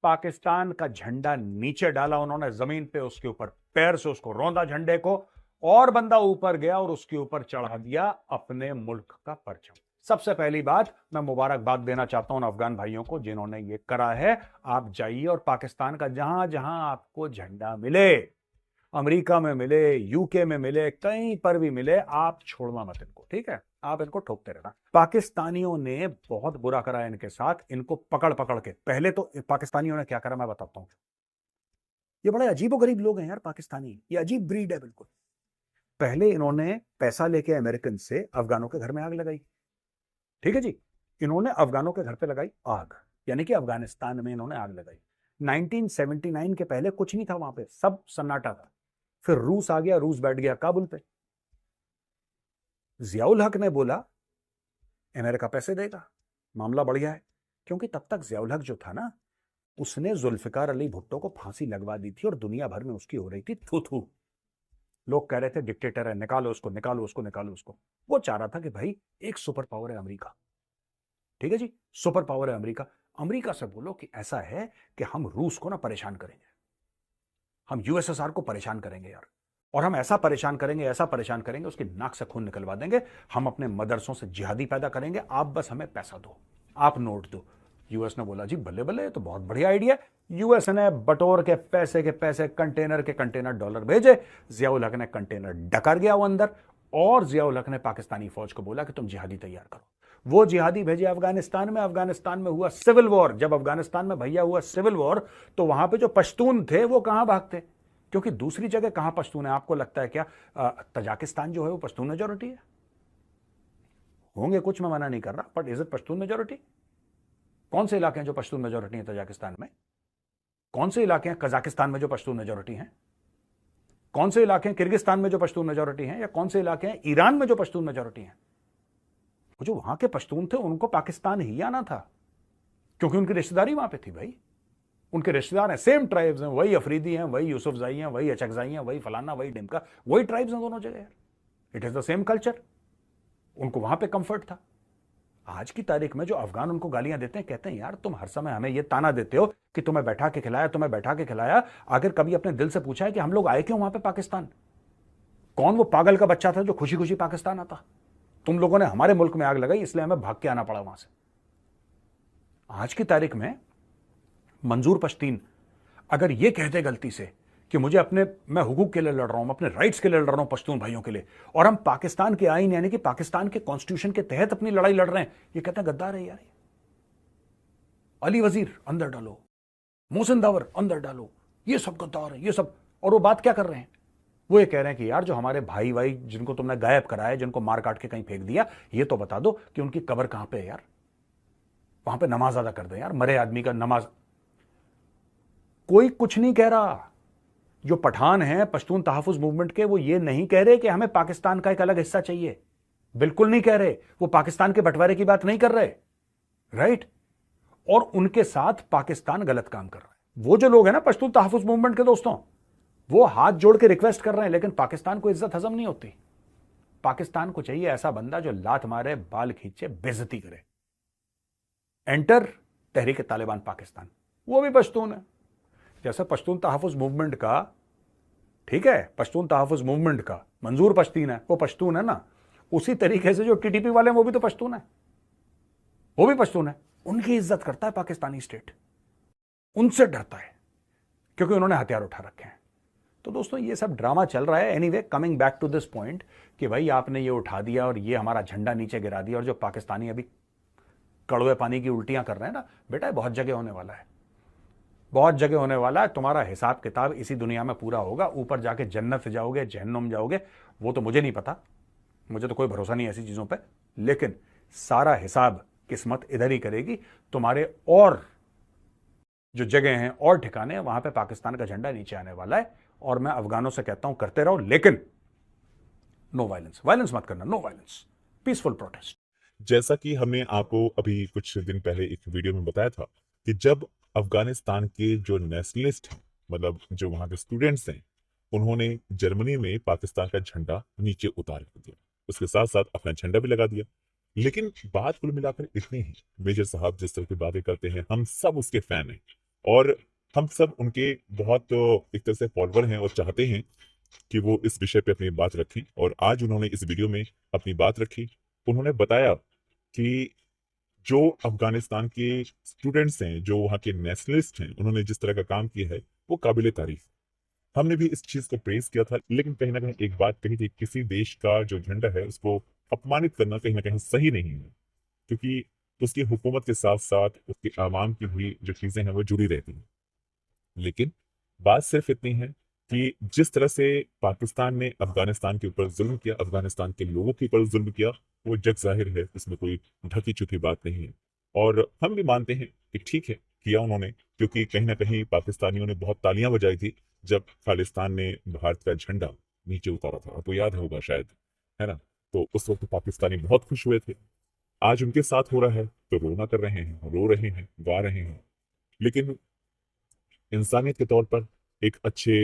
पाकिस्तान का झंडा नीचे डाला उन्होंने जमीन पे, उसके ऊपर पैर से उसको रौंदा झंडे को, और बंदा ऊपर गया और उसके ऊपर चढ़ा दिया अपने मुल्क का परचम। सबसे पहली बात, मैं मुबारकबाद देना चाहता हूं अफगान भाइयों को जिन्होंने ये करा है। आप जाइए और पाकिस्तान का जहां जहां आपको झंडा मिले, अमेरिका में मिले, यूके में मिले, कहीं पर भी मिले, आप छोड़ना मत इनको, ठीक है? आप इनको ठोकते रहना। पाकिस्तानियों ने बहुत बुरा करा है इनके साथ, इनको पकड़ पकड़ के। पहले तो पाकिस्तानियों ने क्या करा मैं बताता हूं। ये बड़े अजीबोगरीब लोग हैं यार पाकिस्तानी, ये अजीब ब्रीड है बिल्कुल। पहले इन्होंने पैसा लेके अमेरिकन से अफगानों के घर में आग लगाई, ठीक है जी? इन्होंने अफगानों के घर पे लगाई आग, यानी कि अफगानिस्तान में इन्होंने आग लगाई। 1979 के पहले कुछ नहीं था वहां पे, सब सन्नाटा था। फिर रूस आ गया, रूस बैठ गया काबुल पे। जियाउल हक ने बोला अमेरिका पैसे देगा, मामला बढ़ गया है। क्योंकि तब तक जियाउल हक जो था ना, उसने जुल्फिकार अली भुट्टो को फांसी लगवा दी थी और दुनिया भर में उसकी हो रही थी थू थू। लोग कह रहे थे डिक्टेटर है, निकालो उसको, निकालो उसको, निकालो उसको। वो चाह रहा था कि भाई एक सुपर पावर है अमेरिका, ठीक है जी? सुपर पावर है अमेरिका। अमेरिका से बोलो कि ऐसा है कि हम रूस को ना परेशान करेंगे, हम यूएसएसआर को परेशान करेंगे यार, और हम ऐसा परेशान करेंगे, ऐसा परेशान करेंगे, उसकी नाक से खून निकलवा देंगे। हम अपने मदरसों से जिहादी पैदा करेंगे, आप बस हमें पैसा दो, आप नोट दो। यूएस ने बोला जी बल्ले बल्ले, तो बहुत बढ़िया आइडिया। यूएस ने बटोर के पैसे कंटेनर के कंटेनर डॉलर भेजे। जियाउल हक ने कंटेनर डकर गया वो अंदर, और जियाउल हक ने पाकिस्तानी फौज को बोला कि तुम जिहादी तैयार करो। वो जिहादी भेजे अफगानिस्तान में। अफगानिस्तान में हुआ सिविल वॉर। जब अफगानिस्तान में भैया हुआ सिविल वॉर, तो वहां पे जो पश्तून थे वो कहां भागते? क्योंकि दूसरी जगह कहां पश्तून है? आपको लगता है क्या तजाकिस्तान जो है वो पश्तून मेजोरिटी है? होंगे कुछ, मैं मना नहीं कर रहा, but is it Pashtun majority? कौन से इलाके हैं जो पश्तून मेजोरिटी है तजाकिस्तान में? कौन से इलाके हैं कजाकिस्तान में जो पश्तून मेजोरिटी हैं? कौन से इलाके हैं किर्गिस्तान में जो पश्तून मेजोरिटी हैं? या कौन से इलाके हैं ईरान में जो पश्तून मेजोरिटी हैं? जो वहां के पश्तून थे उनको पाकिस्तान ही आना था, क्योंकि उनकी रिश्तेदारी वहां पे थी भाई। उनके रिश्तेदार हैं, सेम ट्राइब्स हैं, वही अफरीदी हैं, वही यूसुफजाई हैं, वही अचकजाई हैं, वही फलाना, वही डिमका, वही ट्राइब्स हैं दोनों जगह। It is the same culture. उनको वहां पे कंफर्ट था। आज की तारीख में जो अफगान उनको गालियां देते हैं, कहते हैं यार तुम हर समय हमें ये ताना देते हो कि तुम्हें बैठा के खिलाया, तुम्हें बैठा के खिलाया। आखिर कभी अपने दिल से पूछा है कि हम लोग आए क्यों वहां पे पाकिस्तान? कौन वो पागल का बच्चा था जो खुशी खुशी पाकिस्तान आता? तुम लोगों ने हमारे मुल्क में आग लगाई, इसलिए हमें भाग के आना पड़ा वहां से। आज की तारीख में मंजूर पश्तीन अगर ये कहते गलती से कि मैं हुकूक के लिए लड़ रहा हूं, अपने राइट्स के लिए लड़ रहा हूं पश्तून भाइयों के लिए, और हम पाकिस्तान के आईन यानी कि पाकिस्तान के कॉन्स्टिट्यूशन के तहत अपनी लड़ाई लड़ रहे हैं, ये कहते हैं गद्दार है यार। अली वजीर अंदर डालो, मोहसिन दावर अंदर डालो, ये सब गद्दार है, ये सब। और वो बात क्या कर रहे हैं? वो ये कह रहे हैं कि यार जो हमारे भाई भाई जिनको तुमने गायब कराया, जिनको मार काट के कहीं फेंक दिया, ये तो बता दो कि उनकी कब्र कहां पे है यार, वहां पे नमाज अदा कर दे यार, मरे आदमी का नमाज। कोई कुछ नहीं कह रहा। जो पठान हैं पश्तून तहफ़्फ़ुज़ मूवमेंट के, वो ये नहीं कह रहे कि हमें पाकिस्तान का एक अलग हिस्सा चाहिए, बिल्कुल नहीं कह रहे। वो पाकिस्तान के बंटवारे की बात नहीं कर रहे, राइट? और उनके साथ पाकिस्तान गलत काम कर रहा है। वो जो लोग हैं ना पश्तून तहफ़्फ़ुज़ मूवमेंट के दोस्तों, वो हाथ जोड़ के रिक्वेस्ट कर रहे हैं, लेकिन पाकिस्तान को इज्जत हजम नहीं होती। पाकिस्तान को चाहिए ऐसा बंदा जो लात मारे, बाल खींचे, बेइज्जती करे। एंटर तहरीक तालिबान पाकिस्तान, वो भी पश्तून है। जैसे पश्तून तहफ़्फ़ुज़ मूवमेंट का, ठीक है, पश्तून तहफ़्फ़ुज़ मूवमेंट का मंजूर पश्तीन है, वो पश्तून है ना, उसी तरीके से जो टीटीपी वाले हैं वो भी तो पश्तून है, वो भी पश्तून है। उनकी इज्जत करता है पाकिस्तानी स्टेट, उनसे डरता है, क्योंकि उन्होंने हथियार उठा रखे हैं। तो दोस्तों ये सब ड्रामा चल रहा है। Anyway, coming back to this point कि भाई आपने ये उठा दिया और ये हमारा झंडा नीचे गिरा दिया, और जो पाकिस्तानी अभी कड़वे पानी की उल्टियां कर रहे हैं ना, बेटा बहुत जगह होने वाला है, बहुत जगह होने वाला है। तुम्हारा हिसाब किताब इसी दुनिया में पूरा होगा, ऊपर जाके जन्नत जाओगे, जहन्नुम जाओगे, वो तो मुझे नहीं पता, मुझे तो कोई भरोसा नहीं ऐसी चीजों पे, लेकिन सारा हिसाब किस्मत इधर ही करेगी। तुम्हारे और जो जगह हैं और ठिकाने, वहां पे पाकिस्तान का झंडा नीचे आने वाला है। और मैं अफगानों से कहता हूं करते रहो, लेकिन नो वायलेंस, वायलेंस मत करना, नो वायलेंस, पीसफुल प्रोटेस्ट। जैसा कि हमने आपको अभी कुछ दिन पहले एक वीडियो में बताया था कि जब अफगानिस्तान के जो नेशनलिस्ट हैं, मतलब जो वहां के स्टूडेंट्स हैं, उन्होंने जर्मनी में पाकिस्तान का झंडा नीचे उतार दिया, उसके साथ साथ अपना झंडा भी लगा दिया। लेकिन बात कुल मिलाकर इतनी ही, मेजर साहब जिस तरह की बातें करते हैं हम सब उसके फैन हैं, और हम सब उनके बहुत एक तरह से फॉलोअर हैं और चाहते हैं कि वो इस विषय पे अपनी बात रखें। और आज उन्होंने इस वीडियो में अपनी बात रखी। उन्होंने बताया कि जो अफगानिस्तान के स्टूडेंट्स हैं, जो वहाँ के नेशनलिस्ट हैं, उन्होंने जिस तरह का काम किया है वो काबिले तारीफ। हमने भी इस चीज को प्रेज किया था, लेकिन कहीं ना कहीं एक बात कही थी, किसी देश का जो झंडा है उसको अपमानित करना कहीं ना कहीं सही नहीं है, क्योंकि उसकी हुकूमत के साथ साथ उसके आवाम की भी जो चीजें हैं वो जुड़ी रहती हैं। लेकिन बात सिर्फ इतनी है कि जिस तरह से पाकिस्तान ने अफगानिस्तान के ऊपर जुल्म किया, अफगानिस्तान के लोगों के ऊपर जुल्म किया, वो जग जाहिर है, इसमें कोई ढकी छुपी बात नहीं है। और हम भी मानते हैं कि ठीक है, किया उन्होंने, क्योंकि कहीं ना कहीं पाकिस्तानियों ने बहुत तालियां बजाई थी जब खालिस्तान ने भारत का झंडा नीचे उतारा था। आपको याद होगा शायद, है ना? तो उस वक्त पाकिस्तानी बहुत खुश हुए थे। आज उनके साथ हो रहा है तो रोना कर रहे हैं, रो रहे हैं, गा रहे हैं। लेकिन इंसानियत के तौर पर, एक अच्छे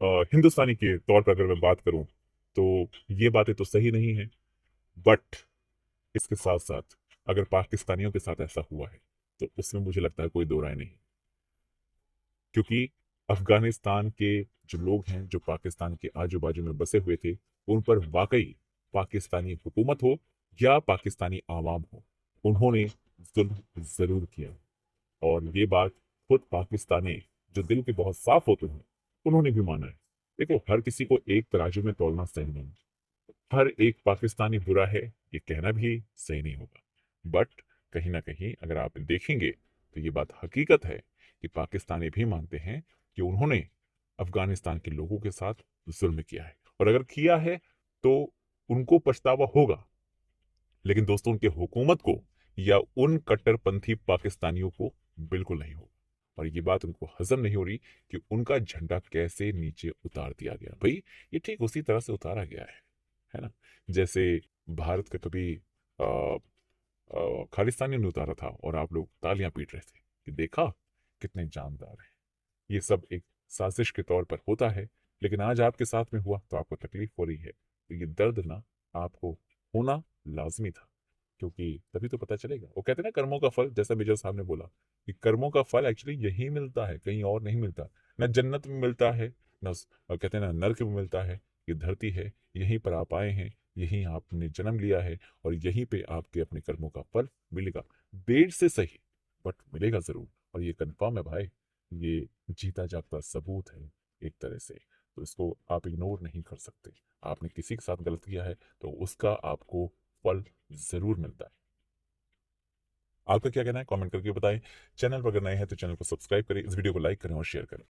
हिंदुस्तानी के तौर पर अगर मैं बात करूं, तो ये बातें तो सही नहीं है। बट इसके साथ साथ अगर पाकिस्तानियों के साथ ऐसा हुआ है तो उसमें मुझे लगता है कोई दो राय नहीं, क्योंकि अफगानिस्तान के जो लोग हैं, जो पाकिस्तान के आजू बाजू में बसे हुए थे, उन पर वाकई पाकिस्तानी हुकूमत हो या पाकिस्तानी आवाम हो, उन्होंने जुल्म जरूर किया। और ये बात खुद पाकिस्तानी जो दिल के बहुत साफ होते हैं उन्होंने भी माना है। देखो, हर किसी को एक तराजू में तोलना सही नहीं, हर एक पाकिस्तानी बुरा है ये कहना भी सही नहीं होगा। बट कहीं ना कहीं अगर आप देखेंगे तो ये बात हकीकत है कि पाकिस्तानी भी मानते हैं कि उन्होंने अफगानिस्तान के लोगों के साथ जुल्म किया है, और अगर किया है तो उनको पछतावा होगा। लेकिन दोस्तों, उनके हुकूमत को या उन कट्टरपंथी पाकिस्तानियों को बिल्कुल नहीं होगा। और ये बात उनको हजम नहीं हो रही कि उनका झंडा कैसे नीचे उतार दिया गया। भाई, ये ठीक उसी तरह से उतारा गया है ना? जैसे भारत का कभी खालिस्तानियों ने उतारा था और आप लोग तालियां पीट रहे थे कि देखा कितने जानदार हैं। ये सब एक साजिश के तौर पर होता है। लेकिन आज आपके साथ में हुआ तो आपको तकलीफ हो रही है, तो ये दर्द ना आपको होना लाजमी था, क्योंकि तभी तो पता चलेगा। वो कहते हैं ना, कर्मों का फल, जैसा मेजर साहब ने बोला कि कर्मों का फल एक्चुअली यही मिलता है, कहीं और नहीं मिलता। न जन्नत में मिलता है, न कहते हैं ना नर्क में मिलता है। ये धरती है, यहीं पर आप आए हैं, यहीं आपने जन्म लिया है, और यहीं पे आपके अपने कर्मों का फल मिलेगा। देर से सही, बट मिलेगा जरूर। और ये कंफर्म है भाई, ये जीता जागता सबूत है एक तरह से। तो इसको आप इग्नोर नहीं कर सकते। आपने किसी के साथ गलत किया है तो उसका आपको फल जरूर मिलता है। आपका क्या कहना है कमेंट करके बताएं। चैनल पर अगर नए हैं तो चैनल को सब्सक्राइब करें, इस वीडियो को लाइक करें और शेयर करें।